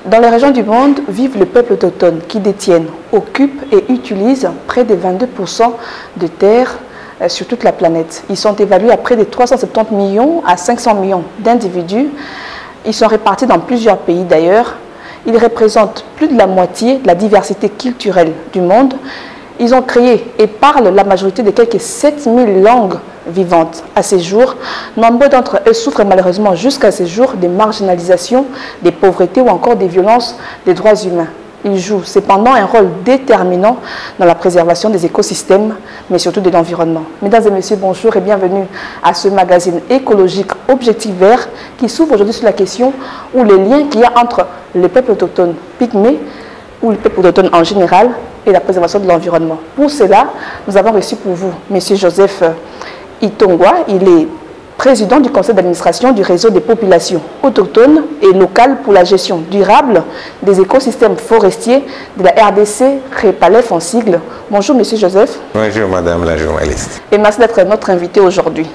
Dans les régions du monde vivent les peuples autochtones qui détiennent, occupent et utilisent près de 22% de terres sur toute la planète. Ils sont évalués à près de 370 millions à 500 millions d'individus. Ils sont répartis dans plusieurs pays d'ailleurs. Ils représentent plus de la moitié de la diversité culturelle du monde. Ils ont créé et parlent la majorité de quelques 7000 langues vivantes. À ces jours, nombreux d'entre eux souffrent malheureusement jusqu'à ces jours des marginalisations, des pauvretés ou encore des violences des droits humains. Ils jouent cependant un rôle déterminant dans la préservation des écosystèmes, mais surtout de l'environnement. Mesdames et messieurs, bonjour et bienvenue à ce magazine écologique Objectif Vert qui s'ouvre aujourd'hui sur la question ou les liens qu'il y a entre les peuples autochtones pygmées ou les peuples autochtones en général et la préservation de l'environnement. Pour cela, nous avons reçu pour vous M. Joseph Itongwa. Il est président du conseil d'administration du réseau des populations autochtones et locales pour la gestion durable des écosystèmes forestiers de la RDC, REPALEF en sigle. Bonjour M. Joseph. Bonjour Madame la journaliste. Et merci d'être notre invité aujourd'hui.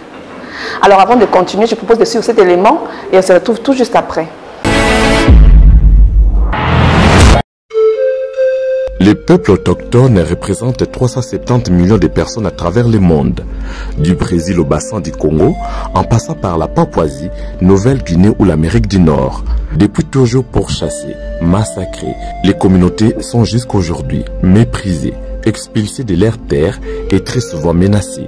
Alors avant de continuer, je propose de suivre cet élément et on se retrouve tout juste après. Les peuples autochtones représentent 370 millions de personnes à travers le monde, du Brésil au bassin du Congo, en passant par la Papouasie, Nouvelle-Guinée ou l'Amérique du Nord. Depuis toujours pourchassés, massacrés, les communautés sont jusqu'aujourd'hui méprisées, expulsées de leurs terres et très souvent menacées.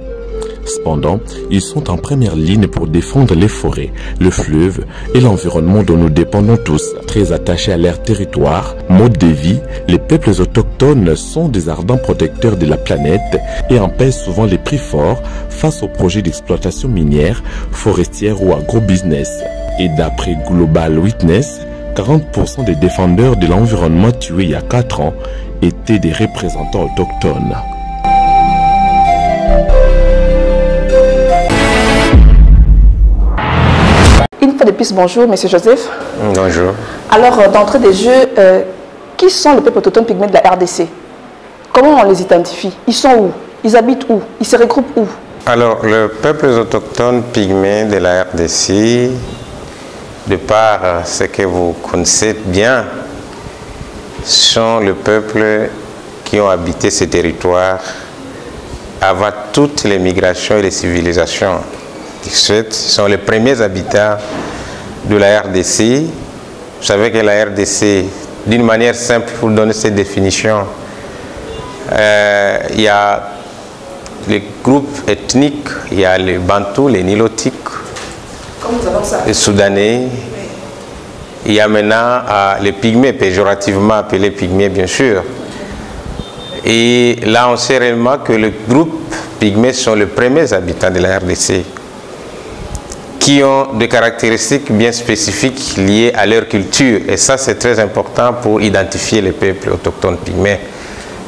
Cependant, ils sont en première ligne pour défendre les forêts, le fleuve et l'environnement dont nous dépendons tous. Très attachés à leur territoire, mode de vie, les peuples autochtones sont des ardents protecteurs de la planète et en paient souvent les prix forts face aux projets d'exploitation minière, forestière ou agro-business. Et d'après Global Witness, 40% des défendeurs de l'environnement tués il y a 4 ans étaient des représentants autochtones. Une fois de plus, bonjour, M. Joseph. Bonjour. Alors, d'entrée des jeux, qui sont les peuples autochtones pygmées de la RDC? Comment on les identifie? Ils sont où? Ils habitent où? Ils se regroupent où? Alors, les peuples autochtones pygmées de la RDC, de par ce que vous connaissez bien, sont les peuples qui ont habité ces territoires avant toutes les migrations et les civilisations. Ce sont les premiers habitants de la RDC. Vous savez que la RDC, d'une manière simple, pour donner cette définition, il y a les groupes ethniques, il y a les Bantous, les Nilotiques, les Soudanais. Il y a maintenant les Pygmées, péjorativement appelés Pygmées bien sûr. Et là, on sait réellement que les groupes Pygmées sont les premiers habitants de la RDC, qui ont des caractéristiques bien spécifiques liées à leur culture. Et ça, c'est très important pour identifier les peuples autochtones pygmées.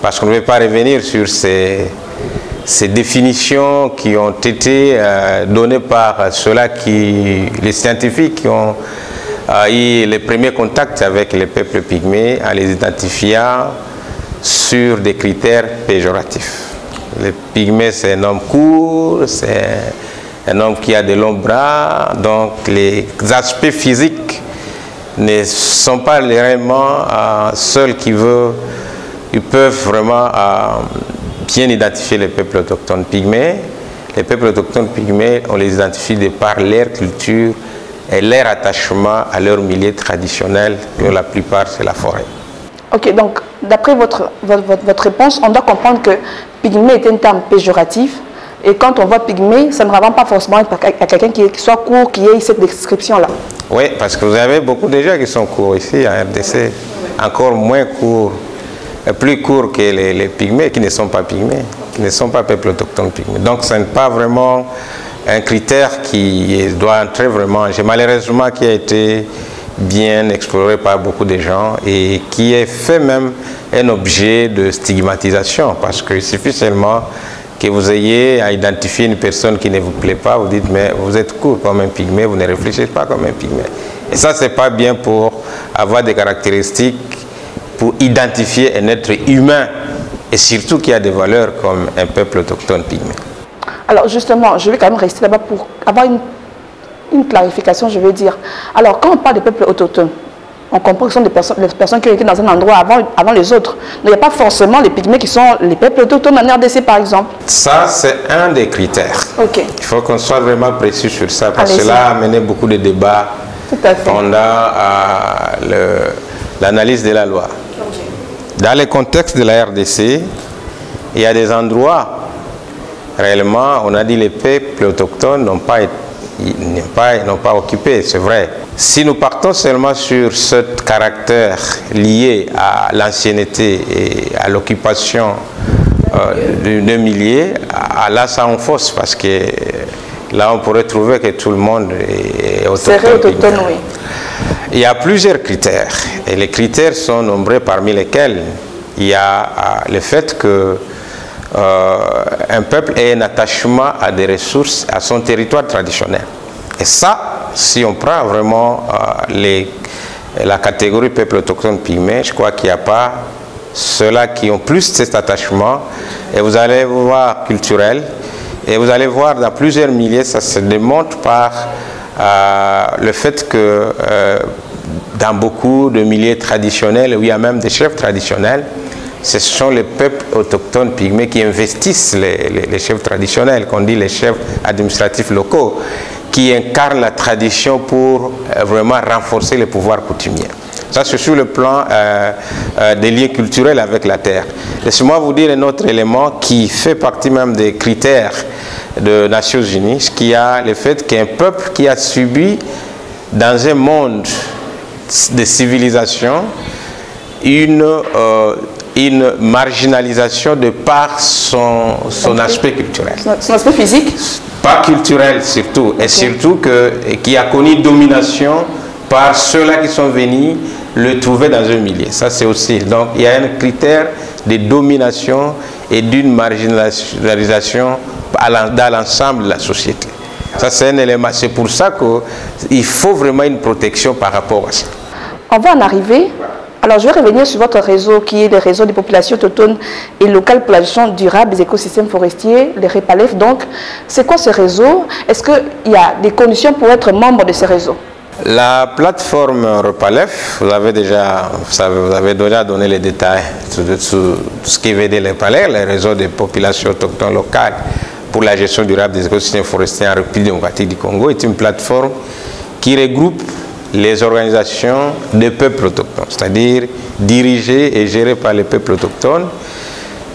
Parce qu'on ne veut pas revenir sur ces définitions qui ont été données par ceux-là les scientifiques qui ont eu les premiers contacts avec les peuples pygmées en les identifiant sur des critères péjoratifs. Les pygmées, c'est un homme court, c'est un homme qui a de longs bras, donc les aspects physiques ne sont pas réellement seuls ils peuvent vraiment bien identifier les peuples autochtones pygmées. Les peuples autochtones pygmées, on les identifie de par leur culture et leur attachement à leur milieu traditionnel, que la plupart c'est la forêt. Ok, donc d'après votre réponse, on doit comprendre que pygmée est un terme péjoratif. Et quand on voit pygmée, ça ne va pas forcément être à quelqu'un qui soit court, qui ait cette description-là. Oui, parce que vous avez beaucoup de gens qui sont courts ici à RDC, encore moins courts, plus courts que les pygmées qui ne sont pas pygmées, qui ne sont pas peuples autochtones pygmées. Donc ce n'est pas vraiment un critère qui doit entrer vraiment, malheureusement qui a été bien exploré par beaucoup de gens et qui est fait même un objet de stigmatisation, parce qu'il suffit seulement que vous ayez à identifier une personne qui ne vous plaît pas, vous dites mais vous êtes court comme un pygmée, vous ne réfléchissez pas comme un pygmée. Et ça, c'est pas bien pour avoir des caractéristiques, pour identifier un être humain et surtout qui a des valeurs comme un peuple autochtone pygmée. Alors justement, je vais quand même rester là-bas pour avoir une clarification, je veux dire. Alors quand on parle de peuple autochtone, on comprend que ce sont les personnes qui ont été dans un endroit avant les autres. Donc il n'y a pas forcément les pygmées qui sont les peuples autochtones en RDC par exemple. Ça, c'est un des critères. Ok. Il faut qu'on soit vraiment précis sur ça, parce que cela a amené beaucoup de débats pendant l'analyse de la loi. Okay. Dans le contexte de la RDC, il y a des endroits, réellement, on a dit les peuples autochtones n'ont pas occupé, c'est vrai. Si nous partons seulement sur ce caractère lié à l'ancienneté et à l'occupation de milliers, là ça enfonce, parce que là on pourrait trouver que tout le monde est autochtone. Oui. Il y a plusieurs critères, et les critères sont nombreux, parmi lesquels il y a le fait que un peuple ait un attachement à des ressources, à son territoire traditionnel. Et ça, si on prend vraiment la catégorie peuple autochtone pygmée, je crois qu'il n'y a pas ceux-là qui ont plus cet attachement. Et vous allez voir culturel, et vous allez voir dans plusieurs milliers, ça se démontre par le fait que dans beaucoup de milliers traditionnels, où il y a même des chefs traditionnels, ce sont les peuples autochtones pygmées qui investissent les chefs traditionnels, qu'on dit les chefs administratifs locaux, qui incarnent la tradition pour vraiment renforcer les pouvoirs coutumiers. Ça, c'est sur le plan des liens culturels avec la terre. Laissez-moi vous dire un autre élément qui fait partie même des critères des Nations Unies, qui a le fait qu'un peuple qui a subi dans un monde de civilisation une marginalisation de par son aspect culturel. Son aspect physique? Pas culturel surtout, et surtout qui a connu domination par ceux-là qui sont venus le trouver dans un milieu. Ça c'est aussi, donc il y a un critère de domination et d'une marginalisation dans l'ensemble de la société. Ça c'est un élément, c'est pour ça qu'il faut vraiment une protection par rapport à ça. On va en arriver. Alors, je vais revenir sur votre réseau qui est le réseau des populations autochtones et locales pour la gestion durable des écosystèmes forestiers, le REPALEF. Donc, c'est quoi ce réseau? Est-ce qu'il y a des conditions pour être membre de ce réseau? La plateforme REPALEF, vous avez déjà donné les détails de ce qui veut dire le REPALEF, le réseau des populations autochtones locales pour la gestion durable des écosystèmes forestiers en République démocratique du Congo, est une plateforme qui regroupe les organisations des peuples autochtones, c'est-à-dire dirigées et gérées par les peuples autochtones,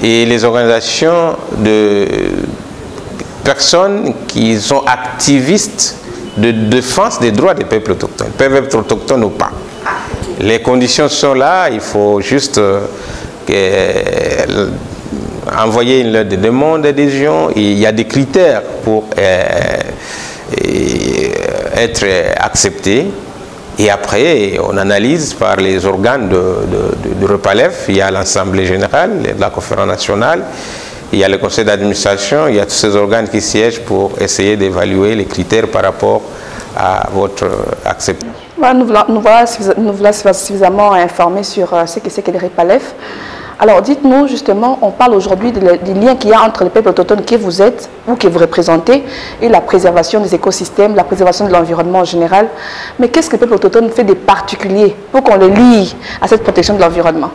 et les organisations de personnes qui sont activistes de défense des droits des peuples autochtones, peuvent être autochtones ou pas. Les conditions sont là, il faut juste envoyer une lettre de demande d'adhésion, il y a des critères pour être accepté. Et après, on analyse par les organes de REPALEF, il y a l'Assemblée générale, la conférence nationale, il y a le conseil d'administration, il y a tous ces organes qui siègent pour essayer d'évaluer les critères par rapport à votre acceptation. Nous voilà suffisamment informés sur ce que c'est que les REPALEF. Alors dites-nous justement, on parle aujourd'hui du lien qu'il y a entre les peuples autochtones que vous êtes ou que vous représentez et la préservation des écosystèmes, la préservation de l'environnement en général. Mais qu'est-ce que le peuple autochtone fait de particulier pour qu'on le lie à cette protection de l'environnement?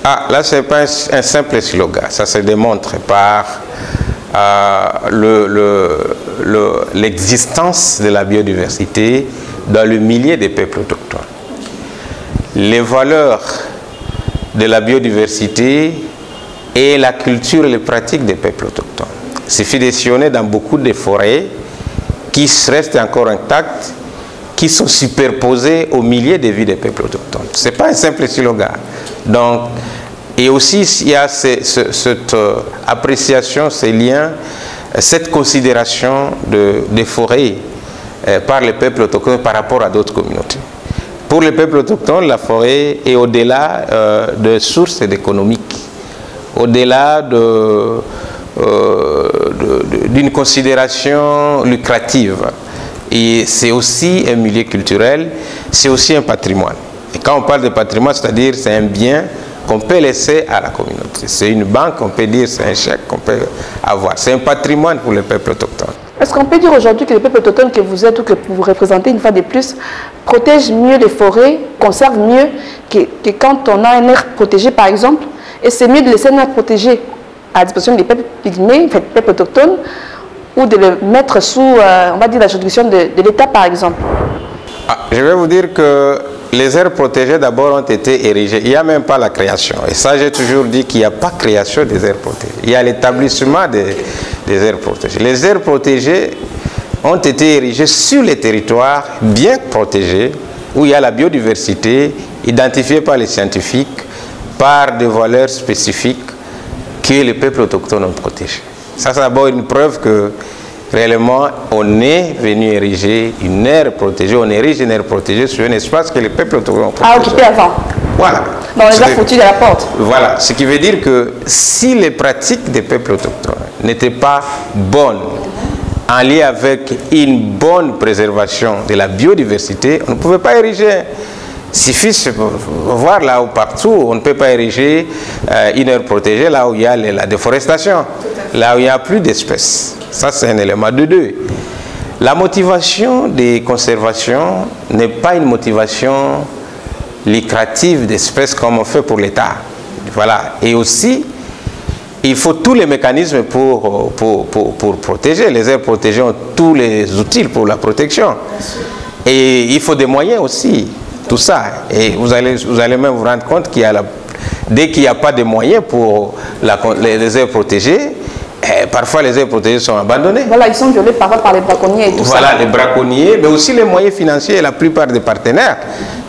Ah, là, ce n'est pas un simple slogan, ça se démontre par l'existence de la biodiversité dans le milieu des peuples autochtones. Les valeurs de la biodiversité et la culture et les pratiques des peuples autochtones. C'est fiditionné dans beaucoup de forêts qui restent encore intactes, qui sont superposées au milieu des vies des peuples autochtones. Ce n'est pas un simple slogan. Donc, et aussi, il y a cette appréciation, ces liens, cette considération des forêts par les peuples autochtones par rapport à d'autres communautés. Pour les peuples autochtones, la forêt est au-delà de sources économiques, au-delà d'une considération lucrative. Et c'est aussi un milieu culturel, c'est aussi un patrimoine. Et quand on parle de patrimoine, c'est-à-dire c'est un bien qu'on peut laisser à la communauté. C'est une banque, on peut dire, c'est un chèque qu'on peut avoir. C'est un patrimoine pour les peuples autochtones. Est-ce qu'on peut dire aujourd'hui que les peuples autochtones que vous êtes ou que vous représentez une fois de plus protègent mieux les forêts conserve mieux que quand on a un aire protégé, par exemple. Et c'est mieux de laisser un aire protégé à disposition des peuples pygmées, peuples autochtones, ou de le mettre sous, on va dire, la juridiction de l'État, par exemple. Je vais vous dire que les aires protégées, d'abord, ont été érigées. Il n'y a même pas la création. Et ça, j'ai toujours dit qu'il n'y a pas création des aires protégées. Il y a l'établissement des aires protégées. Les aires protégées ont été érigées sur les territoires bien protégés, où il y a la biodiversité, identifiée par les scientifiques, par des valeurs spécifiques que les peuples autochtones ont protégées. Ça, c'est d'abord une preuve que réellement, on est venu ériger une aire protégée, on érige une aire protégée sur un espace que les peuples autochtones ont protégé. Ah, occupé avant. Voilà. Dans les aires foutues de la porte. Voilà. Ce qui veut dire que si les pratiques des peuples autochtones n'étaient pas bonnes, en lien avec une bonne préservation de la biodiversité, on ne pouvait pas ériger. Il suffit de voir là où partout, on ne peut pas ériger une aire protégée là où il y a la déforestation, là où il n'y a plus d'espèces. Ça, c'est un élément de deux. La motivation des conservations n'est pas une motivation lucrative d'espèces comme on fait pour l'État. Voilà. Et aussi, il faut tous les mécanismes pour protéger. Les aires protégées ont tous les outils pour la protection. Et il faut des moyens aussi. Tout ça. Et vous allez même vous rendre compte qu'il y a dès qu'il n'y a pas de moyens pour les aires protégées, parfois les aires protégées sont abandonnées. Voilà, ils sont violés parfois par les braconniers et tout ça. Voilà, les braconniers, mais aussi les moyens financiers. La plupart des partenaires,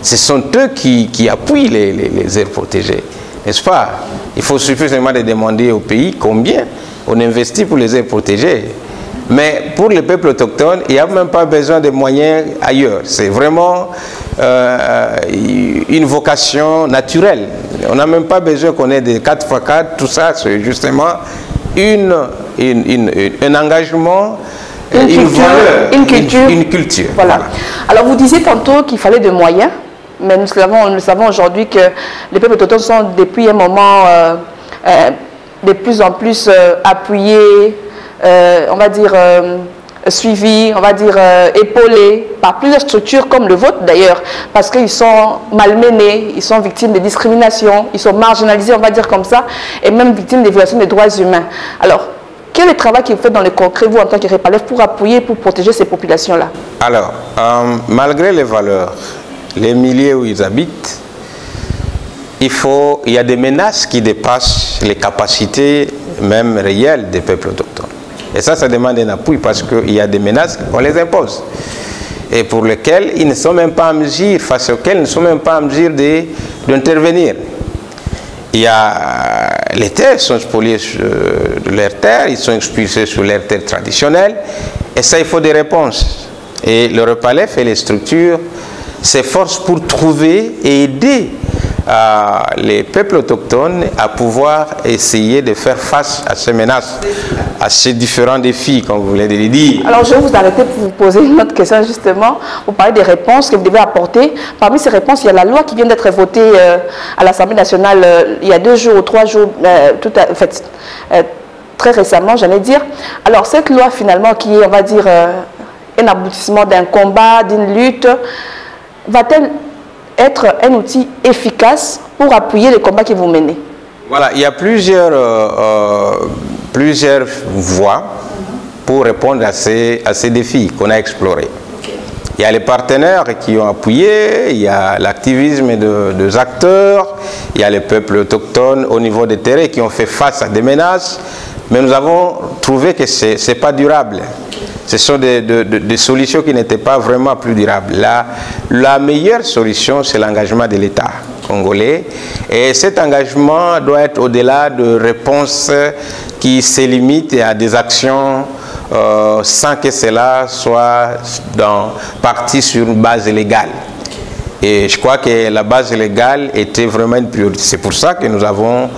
ce sont eux qui appuient les aires protégées. N'est-ce pas? Il faut suffisamment de demander au pays combien on investit pour les aires protégées. Mais pour les peuples autochtones, il n'y a même pas besoin de moyens ailleurs. C'est vraiment une vocation naturelle. On n'a même pas besoin qu'on ait des 4x4, tout ça, c'est justement un engagement, une culture. Voilà. Alors vous disiez tantôt qu'il fallait des moyens, mais nous savons aujourd'hui que les peuples autochtones sont depuis un moment de plus en plus appuyés, on va dire suivis, on va dire épaulés par plusieurs structures comme le vôtre d'ailleurs, parce qu'ils sont malmenés, ils sont victimes de discrimination, ils sont marginalisés, on va dire comme ça, et même victimes des violations des droits humains. Alors, quel est le travail que vous faites dans le concret, vous en tant que REPALEF, pour appuyer, pour protéger ces populations-là? Alors, malgré les valeurs, les milieux où ils habitent, il y a des menaces qui dépassent les capacités même réelles des peuples autochtones. Et ça demande un appui parce qu'il y a des menaces qu'on les impose. Et pour lesquelles ils ne sont même pas en mesure, face auxquelles ils ne sont même pas en mesure d'intervenir. Les terres sont spoliées de leurs terres, ils sont expulsés sur leurs terres traditionnelles. Et ça, il faut des réponses. Et le REPALEF et les structures s'efforcent pour trouver et aider les peuples autochtones à pouvoir essayer de faire face à ces menaces, à ces différents défis, comme vous l'avez dit. Alors je vais vous arrêter pour vous poser une autre question justement. Vous parlez des réponses que vous devez apporter. Parmi ces réponses, il y a la loi qui vient d'être votée à l'Assemblée nationale il y a 2 jours ou 3 jours, très récemment, j'allais dire. Alors cette loi finalement qui est, on va dire, un aboutissement d'un combat, d'une lutte, va-t-elle être un outil efficace pour appuyer les combats que vous menez? Voilà, il y a plusieurs voies pour répondre à ces défis qu'on a explorés. Il y a les partenaires qui ont appuyé, il y a l'activisme des acteurs, il y a les peuples autochtones au niveau des terrains qui ont fait face à des menaces, mais nous avons trouvé que ce n'est pas durable. Ce sont des solutions qui n'étaient pas vraiment plus durables. La meilleure solution, c'est l'engagement de l'État congolais. Et cet engagement doit être au-delà de réponses qui se limitent à des actions sans que cela soit parti sur une base légale. Et je crois que la base légale était vraiment une priorité. C'est pour ça que nous avons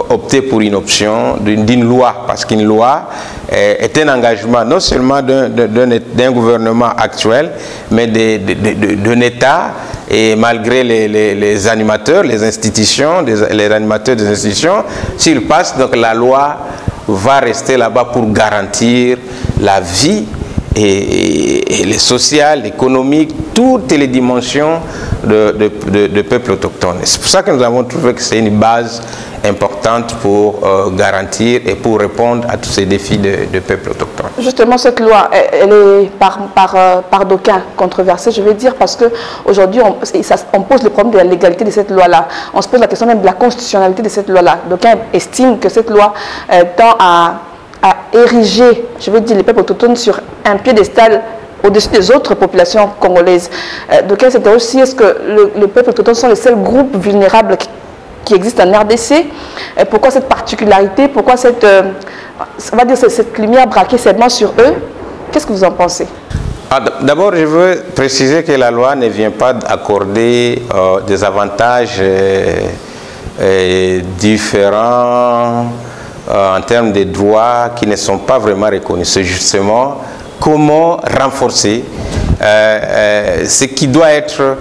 opté pour une option d'une loi, parce qu'une loi est un engagement non seulement d'un gouvernement actuel, mais d'un État, et malgré les animateurs, les institutions, les animateurs des institutions, s'ils passent, donc la loi va rester là-bas pour garantir la vie et les sociales, l'économique, toutes les dimensions de peuples autochtones. C'est pour ça que nous avons trouvé que c'est une base importante pour garantir et pour répondre à tous ces défis de peuples autochtones. Justement, cette loi, elle est par d'aucuns controversée, je vais dire, parce qu'aujourd'hui, on pose le problème de la légalité de cette loi-là. On se pose la question même de la constitutionnalité de cette loi-là. D'aucuns estiment que cette loi tend à ériger, je veux dire, les peuples autochtones sur un piédestal au-dessus des autres populations congolaises. D'aucuns s'interrogent aussi, est-ce que les peuples autochtones sont les seuls groupes vulnérables qui existent en RDC? Pourquoi cette particularité? Pourquoi cette, on va dire, cette lumière braquée seulement sur eux? Qu'est-ce que vous en pensez? D'abord, je veux préciser que la loi ne vient pas accorder des avantages différents en termes de droits qui ne sont pas vraiment reconnus. C'est justement comment renforcer ce qui doit être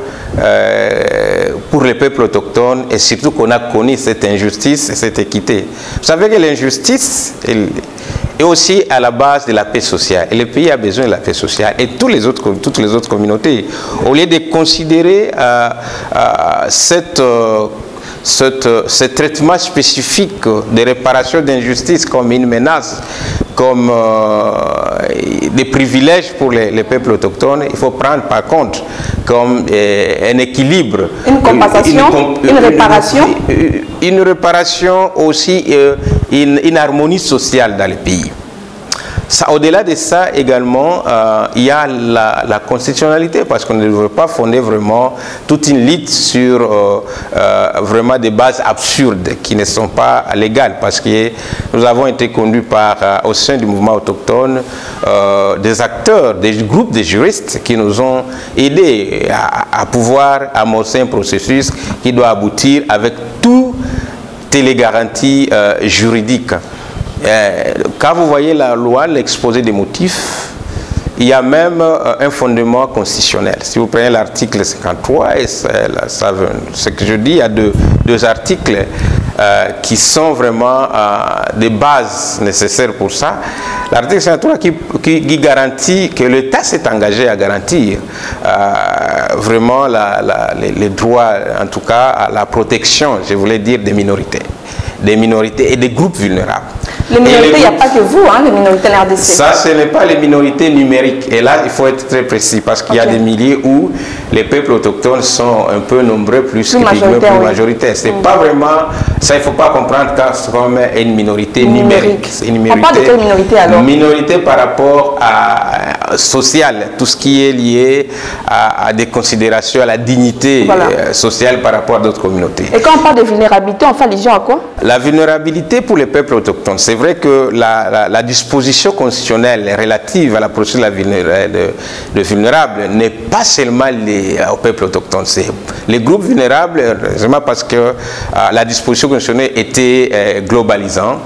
pour les peuples autochtones, et surtout qu'on a connu cette injustice et cette équité. Vous savez que l'injustice est aussi à la base de la paix sociale. Et le pays a besoin de la paix sociale. Et toutes les autres communautés, au lieu de considérer ce traitement spécifique de réparation d'injustice comme une menace, comme des privilèges pour les peuples autochtones, il faut prendre par contre comme un équilibre. Une compensation, une réparation. Une réparation aussi, une harmonie sociale dans le pays. Au-delà de ça également, il y a la constitutionnalité, parce qu'on ne veut pas fonder vraiment toute une lutte sur vraiment des bases absurdes qui ne sont pas légales, parce que nous avons été conduits au sein du mouvement autochtone, des acteurs, des groupes de juristes qui nous ont aidés à pouvoir amorcer un processus qui doit aboutir avec toutes les garanties juridiques. Quand vous voyez la loi, l'exposé des motifs, il y a même un fondement constitutionnel. Si vous prenez l'article 53, et ce que je dis, il y a deux articles qui sont vraiment des bases nécessaires pour ça. L'article 53 qui garantit que l'État s'est engagé à garantir vraiment les droits, en tout cas à la protection, je voulais dire, des minorités et des groupes vulnérables. Les minorités, il n'y a pas que vous, hein, les minorités en RDC. Ça, ce n'est pas les minorités numériques. Et là, il faut être très précis, parce qu'il y a des milliers où les peuples autochtones sont un peu nombreux, plus majoritaires. C'est pas vraiment... Ça, il ne faut pas comprendre comme une minorité numérique. On parle de quelle minorité alors? Minorité par rapport à sociale, tout ce qui est lié à des considérations, à la dignité sociale par rapport à d'autres communautés. Et quand on parle de vulnérabilité, on fait allusion à quoi? La vulnérabilité pour les peuples autochtones, c'est vrai que la disposition constitutionnelle relative à la procédure de vulnérables n'est pas seulement liée aux peuples autochtones. C'est les groupes vulnérables, heureusement, parce que la disposition constitutionnelle était globalisante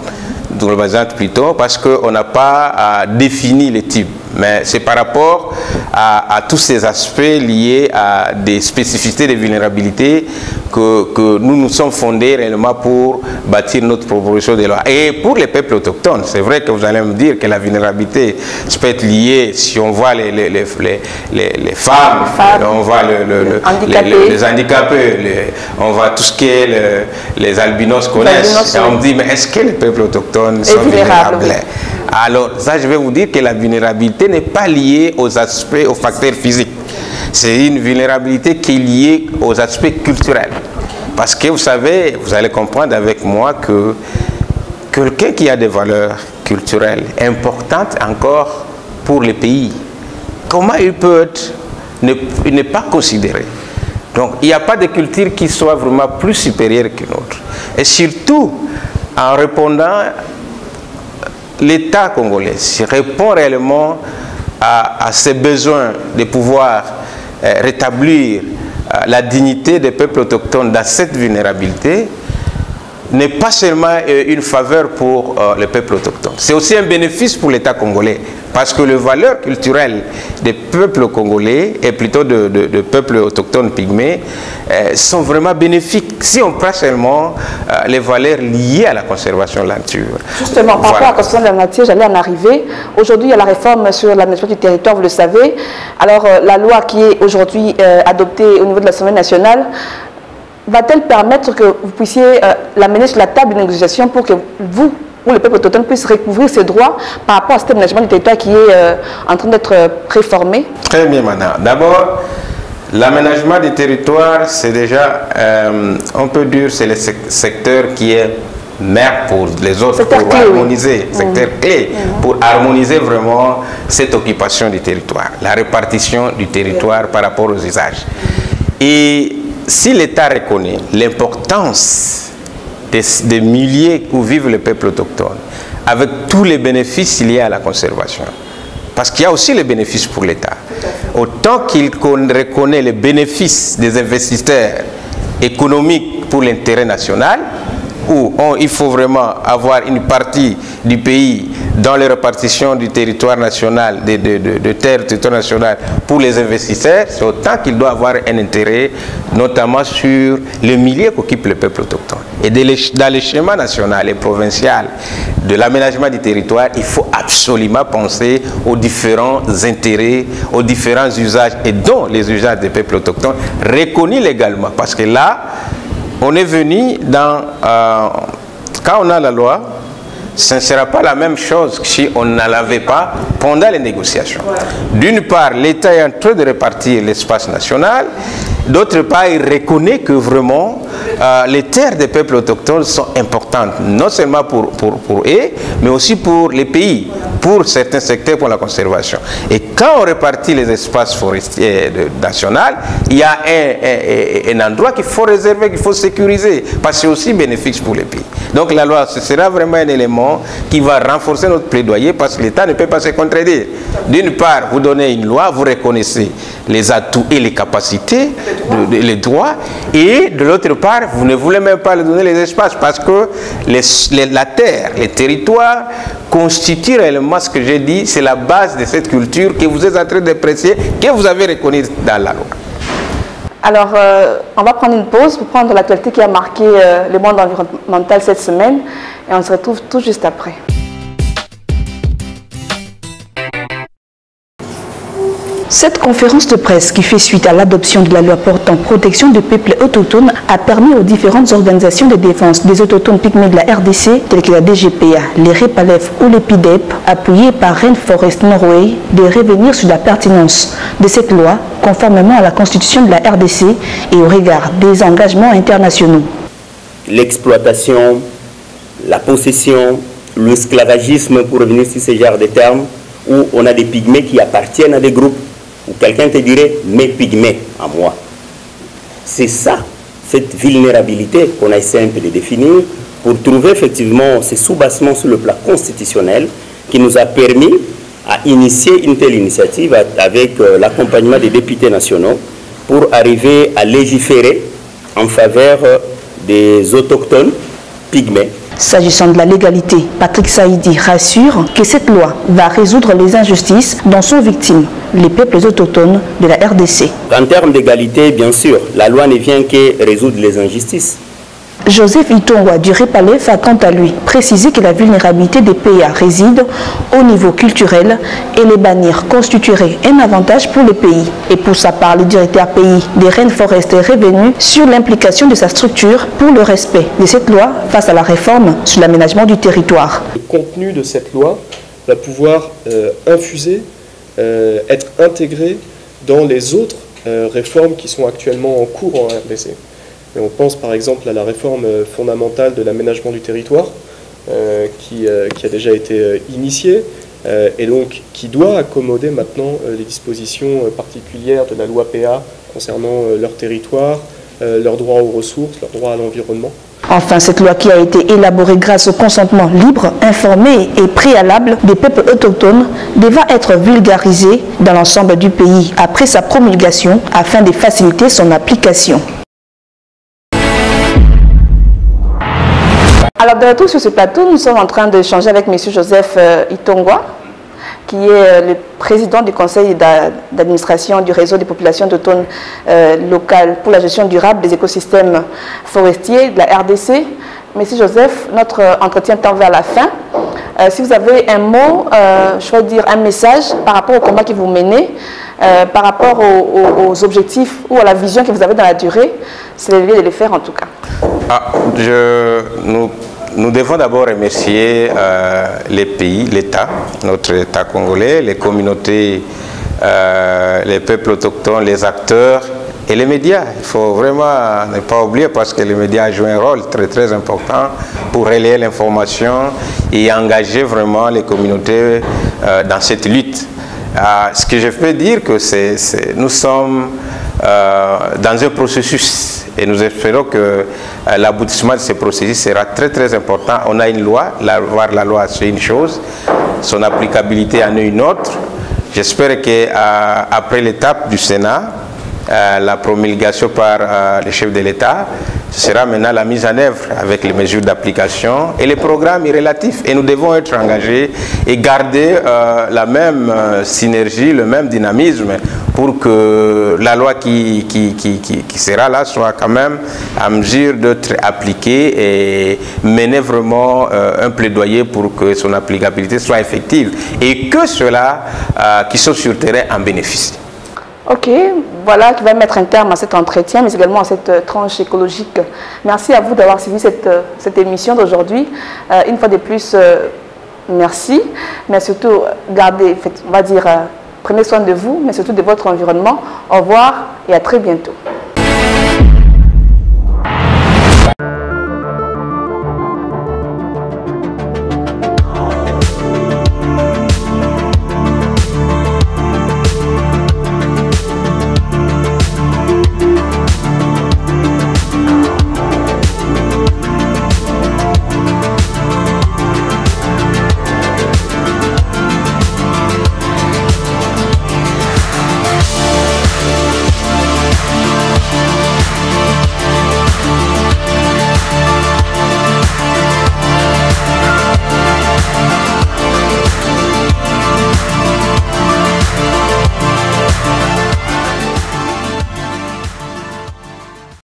plutôt, parce qu'on n'a pas défini les types. Mais c'est par rapport à tous ces aspects liés à des spécificités de vulnérabilité que nous nous sommes fondés réellement pour bâtir notre proposition de loi. Et pour les peuples autochtones, c'est vrai que vous allez me dire que la vulnérabilité peut être liée, si on voit les femmes, on voit les handicapés, on voit tout ce qui est les albinos connaissent. Et on me dit, mais est-ce que les peuples autochtones sont vulnérables? Alors, ça, je vais vous dire que la vulnérabilité n'est pas liée aux aspects, aux facteurs physiques. C'est une vulnérabilité qui est liée aux aspects culturels. Parce que vous savez, vous allez comprendre avec moi que quelqu'un qui a des valeurs culturelles importantes encore pour le pays, comment il peut ne pas considérer? Donc, il n'y a pas de culture qui soit vraiment plus supérieure qu'une autre. Et surtout, en répondant, l'État congolais répond réellement à ses besoins de pouvoir rétablir la dignité des peuples autochtones dans cette vulnérabilité, n'est pas seulement une faveur pour les peuples autochtones. C'est aussi un bénéfice pour l'État congolais. Parce que les valeurs culturelles des peuples congolais, et plutôt de peuples autochtones pygmées, sont vraiment bénéfiques si on prend seulement les valeurs liées à la conservation de la nature. Justement, par rapport à la conservation de la nature, j'allais en arriver. Aujourd'hui, il y a la réforme sur l'aménagement du territoire, vous le savez. Alors, la loi qui est aujourd'hui adoptée au niveau de l'Assemblée nationale, va-t-elle permettre que vous puissiez l'amener sur la table de négociation pour que vous, ou le peuple autochtone, puisse recouvrir ses droits par rapport à cet aménagement du territoire qui est en train d'être préformé? Très bien, madame. D'abord, l'aménagement du territoire, c'est déjà, on peut dire, c'est le secteur qui est mère pour les autres, secteur pour clé, harmoniser, oui. Secteur clé, pour harmoniser vraiment cette occupation du territoire, la répartition du territoire par rapport aux usages. Et si l'État reconnaît l'importance des milliers où vivent les peuples autochtones, avec tous les bénéfices liés à la conservation, parce qu'il y a aussi les bénéfices pour l'État, autant qu'il reconnaît les bénéfices des investisseurs économiques pour l'intérêt national, où il faut vraiment avoir une partie du pays dans les répartitions du territoire national, de terres territoire national pour les investisseurs, c'est autant qu'il doit avoir un intérêt, notamment sur les milliers qu'occupe le peuple autochtone. Et dans le schéma national et provincial de l'aménagement du territoire, il faut absolument penser aux différents intérêts, aux différents usages, et dont les usages des peuples autochtones reconnus légalement. Parce que là, on est venu dans... quand on a la loi, ce ne sera pas la même chose que si on ne l'avait pas pendant les négociations. D'une part, l'État est en train de répartir l'espace national. D'autre part, il reconnaît que vraiment les terres des peuples autochtones sont importantes, non seulement pour eux, mais aussi pour les pays, pour certains secteurs, pour la conservation. Et quand on répartit les espaces forestiers nationaux, il y a un endroit qu'il faut réserver, qu'il faut sécuriser, parce que c'est aussi bénéfique pour les pays. Donc la loi, ce sera vraiment un élément qui va renforcer notre plaidoyer, parce que l'État ne peut pas se contredire. D'une part, vous donnez une loi, vous reconnaissez les atouts et les capacités, les droits, et de l'autre part, vous ne voulez même pas leur donner les espaces, parce que la terre, les territoires constituent réellement ce que j'ai dit, c'est la base de cette culture que vous êtes en train d'apprécier, que vous avez reconnue dans la loi. Alors, on va prendre une pause pour prendre l'actualité qui a marqué le monde environnemental cette semaine, et on se retrouve tout juste après. Cette conférence de presse qui fait suite à l'adoption de la loi portant protection des peuples autochtones a permis aux différentes organisations de défense des autochtones pygmées de la RDC, telles que la DGPA, les REPALEF ou les PIDEP, appuyées par Rainforest Norway, de revenir sur la pertinence de cette loi conformément à la constitution de la RDC et au regard des engagements internationaux. L'exploitation, la possession, l'esclavagisme, pour revenir sur ce genre de termes, où on a des pygmées qui appartiennent à des groupes, où quelqu'un te dirait « mes pygmées à moi ». C'est ça, cette vulnérabilité qu'on a essayé un peu de définir pour trouver effectivement ces sous-bassements sur le plan constitutionnel qui nous a permis à initier une telle initiative avec l'accompagnement des députés nationaux pour arriver à légiférer en faveur des autochtones pygmées. S'agissant de la légalité, Patrick Saïdi rassure que cette loi va résoudre les injustices dont sont victimes les peuples autochtones de la RDC. En termes d'égalité, bien sûr, la loi ne vient que résoudre les injustices. Joseph Itongwa du REPALEF a quant à lui précisé que la vulnérabilité des PA réside au niveau culturel et les bannir constituerait un avantage pour le pays. Et pour sa part, le directeur pays des Rainforest est revenu sur l'implication de sa structure pour le respect de cette loi face à la réforme sur l'aménagement du territoire. Le contenu de cette loi va pouvoir infuser, être intégré dans les autres réformes qui sont actuellement en cours en RDC. Et on pense par exemple à la réforme fondamentale de l'aménagement du territoire qui a déjà été initiée et donc qui doit accommoder maintenant les dispositions particulières de la loi PA concernant leur territoire, leur droit aux ressources, leur droit à l'environnement. Enfin, cette loi qui a été élaborée grâce au consentement libre, informé et préalable des peuples autochtones devra être vulgarisée dans l'ensemble du pays après sa promulgation afin de faciliter son application. Alors, de retour sur ce plateau, nous sommes en train d'échanger avec M. Joseph Itongwa, qui est le président du conseil d'administration du réseau des populations autochtones locales pour la gestion durable des écosystèmes forestiers de la RDC. Monsieur Joseph, notre entretien tend vers la fin. Si vous avez un mot, je veux dire un message par rapport au combat que vous menez, par rapport aux objectifs ou à la vision que vous avez dans la durée, c'est le lieu de le faire en tout cas. Nous devons d'abord remercier les pays, l'État, notre État congolais, les communautés, les peuples autochtones, les acteurs et les médias. Il faut vraiment ne pas oublier parce que les médias jouent un rôle très très important pour relayer l'information et engager vraiment les communautés dans cette lutte. Ce que je peux dire que nous sommes dans un processus et nous espérons que l'aboutissement de ce processus sera très très important. On a une loi, voir la loi c'est une chose, son applicabilité en est une autre. J'espère qu'après l'étape du Sénat, la promulgation par le chef de l'État, ce sera maintenant la mise en œuvre avec les mesures d'application et les programmes relatifs. Et nous devons être engagés et garder la même synergie, le même dynamisme pour que la loi qui sera là soit quand même à mesure d'être appliquée et mener vraiment un plaidoyer pour que son applicabilité soit effective et que ceux-là qui sont sur le terrain en bénéficient. Ok, voilà qui va mettre un terme à cet entretien, mais également à cette tranche écologique. Merci à vous d'avoir suivi cette émission d'aujourd'hui. Une fois de plus, merci, mais surtout, gardez, on va dire, prenez soin de vous, mais surtout de votre environnement. Au revoir et à très bientôt.